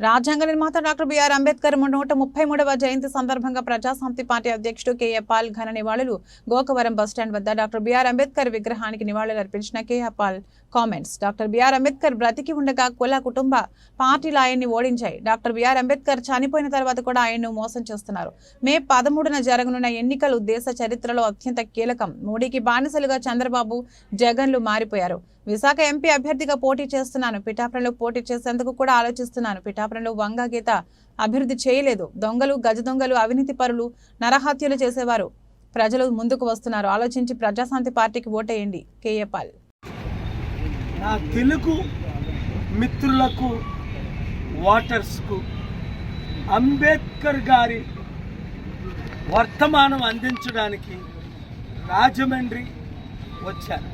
రాజ్యాంగ నిర్మాత doctor BR Ambedkar 133వ జయంతి సందర్భంగా ప్రజాశాంతి పార్టీ అధ్యక్షుడు కేఏ పాల్ ఘన నివాళులు. గోకవరం బస్టాండ్ వద్ద డాక్టర్ బిఆర్ అంబేద్కర్ విగ్రహానికి నివాళులు అర్పించిన KA Paul comments. Doctor BR Ambedkar బ్రతికి ఉండగా కుల కుటుంబ పార్టీలు ఆయన్ని ఓడించాయి. డాక్టర్ బిఆర్ అంబేద్కర్ చనిపోయిన తర్వాత కూడా ఆయన్ను మోసం చేస్తున్నారు. మే 13న జరగనున్న ఎన్నికలు దేశ చరిత్రలో అత్యంత కీలకం. మోడీకి బానిసలుగా చంద్రబాబు, జగన్లు మారిపోయారు. విశాఖ ఎంపీ అభ్యర్థిగా పోటీ చేస్తున్నాను. పిఠాపురంలో పోటీ చేసేందుకు కూడా ఆలోచిస్తున్నాను. పిఠాపురంలో వంగ గీత అభివృద్ధి చేయలేదు. దొంగలు, గజ దొంగలు, అవినీతి పరులు, నరహత్యలు చేసేవారు ప్రజలు ముందుకు వస్తున్నారు. ఆలోచించి ప్రజాశాంతి పార్టీకి ఓటేయండి. కేఏ పాల్. నా తెలుగు మిత్రులకు, ఓటర్స్కు అంబేద్కర్ గారి వర్తమానం అందించడానికి రాజమండ్రి వచ్చాను.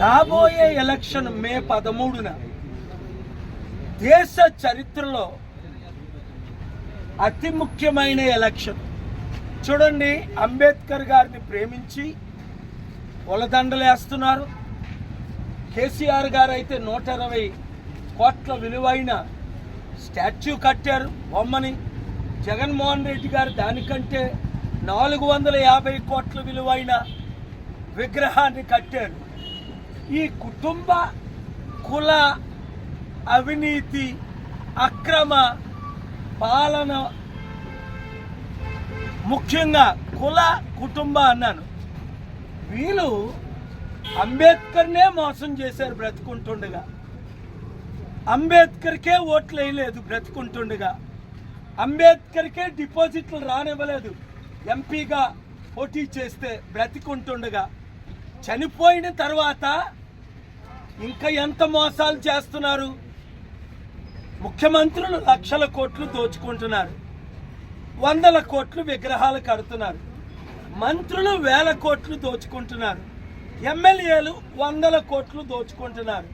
రాబోయే ఎలక్షన్ మే 13న దేశ చరిత్రలో అతి ముఖ్యమైన ఎలక్షన్. చూడండి, అంబేద్కర్ గారిని ప్రేమించి పొలదండలేస్తున్నారు. కేసీఆర్ గారు అయితే 120 కోట్ల విలువైన స్టాచ్యూ కట్టారు బొమ్మని. జగన్మోహన్ రెడ్డి గారు దానికంటే 450 కోట్ల విలువైన విగ్రహాన్ని కట్టారు. ఈ కుటుంబ, కుల, అవినీతి, అక్రమ పాలన, ముఖ్యంగా కుల, కుటుంబ అన్నాను, వీళ్ళు అంబేద్కర్నే మోసం చేశారు బ్రతుకుంటుండగా. అంబేద్కర్కే ఓట్లు వేయలేదు బ్రతుకుంటుండగా. అంబేద్కర్కే డిపాజిట్లు రానివ్వలేదు ఎంపీగా పోటీ చేస్తే బ్రతికుంటుండగా. చనిపోయిన తర్వాత ఇంకా ఎంత మోసాలు చేస్తున్నారు. ముఖ్యమంత్రులు లక్షల కోట్లు దోచుకుంటున్నారు, 100 కోట్లు విగ్రహాలు కడుతున్నారు, మంత్రులు 1000 కోట్లు దోచుకుంటున్నారు, ఎమ్మెల్యేలు 100 కోట్లు దోచుకుంటున్నారు.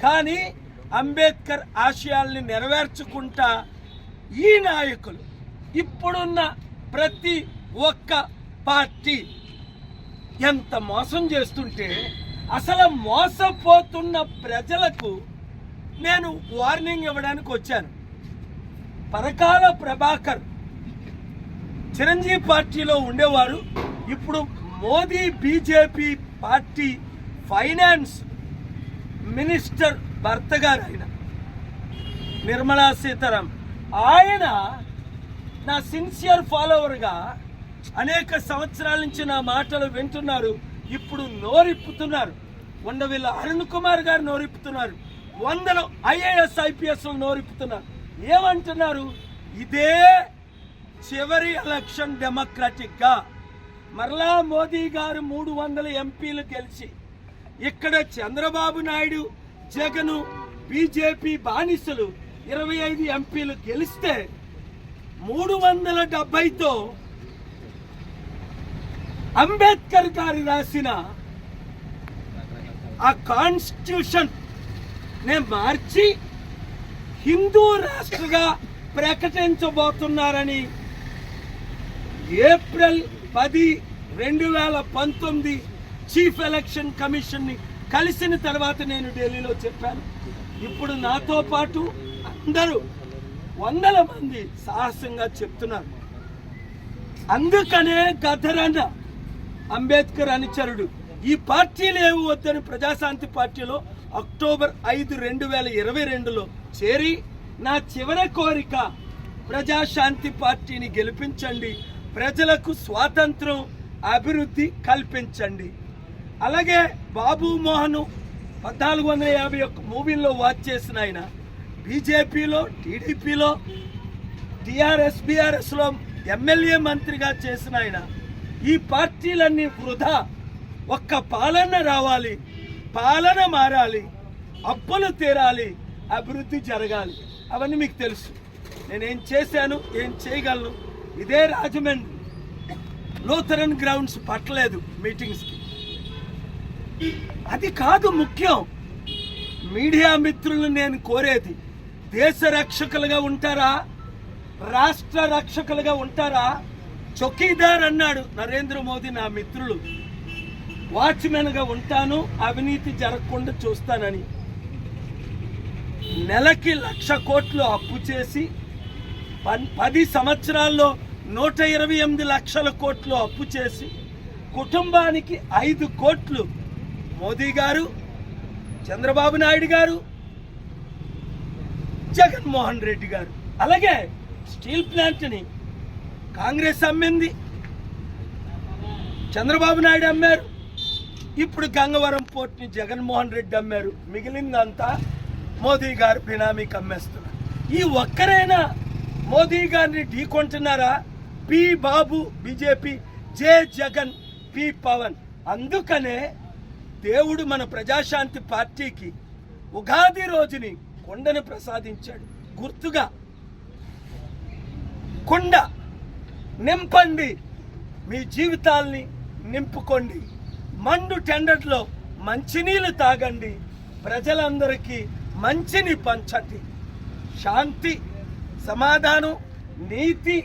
కానీ అంబేద్కర్ ఆశయాల్ని నెరవేర్చుకుంటా ఈ నాయకులు, ఇప్పుడున్న ప్రతి ఒక్క పార్టీ ఎంత మోసం చేస్తుంటే, అసలు మోసపోతున్న ప్రజలకు నేను వార్నింగ్ ఇవ్వడానికి వచ్చాను. పరకాల ప్రభాకర్ చిరంజీవి పార్టీలో ఉండేవారు. ఇప్పుడు Modi BJP party finance minister భర్త గారు ఆయన నిర్మలా సీతారామన్. ఆయన నా సిన్సియర్ ఫాలోవర్గా అనేక సంవత్సరాల నుంచి నా మాటలు వింటున్నారు. ఇప్పుడు నోరిప్పుతున్నారు. ఉండవిల్ల అరుణ్ కుమార్ గారు నోరిప్పుతున్నారు. 100 IAS IPS నోరిప్పుతున్నారు. ఏమంటున్నారు? ఇదే చివరి ఎలక్షన్ డెమోక్రాటిక్ గా మరలా మోదీ గారు 300 ఎంపీలు గెలిచి, ఇక్కడ చంద్రబాబు నాయుడు, జగను, బీజేపీ బానిసలు 25 ఎంపీలు గెలిస్తే 370తో అంబేద్కర్ గారు రాసిన ఆ కాన్స్టిట్యూషన్ నే మార్చి హిందూ రాష్ట్రంగా ప్రకటించబోతున్నారని ఏప్రిల్ 10, 2019 చీఫ్ ఎలక్షన్ కమిషన్ ని కలిసిన తర్వాత నేను ఢిల్లీలో చెప్పాను. ఇప్పుడు నాతో పాటు అందరూ 100 మంది సాహసంగా చెప్తున్నారు. అందుకనే గదరన్న అంబేద్కర్ అనుచరుడు ఈ పార్టీలు ఏవి వద్దని ప్రజాశాంతి పార్టీలో అక్టోబర్ 5, 2022లో చేరి, నా చివరి కోరిక ప్రజాశాంతి పార్టీని గెలిపించండి, ప్రజలకు స్వాతంత్రం, అభివృద్ధి కల్పించండి. అలాగే బాబు మోహన్ 1451 మూవీల్లో వాచ్ చేసిన ఆయన బీజేపీలో, టీడీపీలో, టీఆర్ఎస్, బీఆర్ఎస్లో ఎమ్మెల్యే మంత్రిగా చేసిన ఆయన, ఈ పార్టీలన్నీ వృధా. ఒక్క పాలన రావాలి, పాలన మారాలి, అప్పులు తీరాలి, అభివృద్ధి జరగాలి. అవన్నీ మీకు తెలుసు. నేనేం చేశాను, ఏం చేయగలను. ఇదే రాజమండ్రి లూథరన్ గ్రౌండ్స్ పట్టలేదు మీటింగ్స్కి. అది కాదు ముఖ్యం. మీడియా మిత్రులను నేను కోరేది, దేశ రక్షకులుగా ఉంటారా, రాష్ట్ర రక్షకులుగా ఉంటారా? చౌకీదార్ అన్నాడు నరేంద్ర మోదీ. నా మిత్రులు వాచ్మెన్గా ఉంటాను, అవినీతి జరగకుండా చూస్తానని నెలకి 1,00,000 కోట్లు అప్పు చేసి 10 సంవత్సరాల్లో 128 లక్షల కోట్లు అప్పు చేసి కుటుంబానికి 5 కోట్లు మోదీ గారు, చంద్రబాబు నాయుడు గారు, జగన్మోహన్ రెడ్డి గారు, అలాగే స్టీల్ ప్లాంట్ని కాంగ్రెస్ అమ్మింది, చంద్రబాబు నాయుడు అమ్మారు, ఇప్పుడు గంగవరం పోర్ట్ని జగన్మోహన్ రెడ్డి అమ్మారు, మిగిలిందంతా మోదీ గారు బినామీకి అమ్మేస్తున్నారు. ఈ ఒక్కరైనా మోదీ గారిని ఢీకొంటున్నారా? పి బాబు బీజేపీ, జే జగన్, పి పవన్. అందుకనే దేవుడు మన ప్రజాశాంతి పార్టీకి ఉగాది రోజుని కొండను ప్రసాదించాడు. గుర్తుగా కొండ నింపండి, మీ జీవితాల్ని నింపుకోండి, మండు టెండర్లో మంచినీళ్ళు తాగండి, ప్రజలందరికీ మంచిని పంచండి. శాంతి, సమాధానం, నీతి,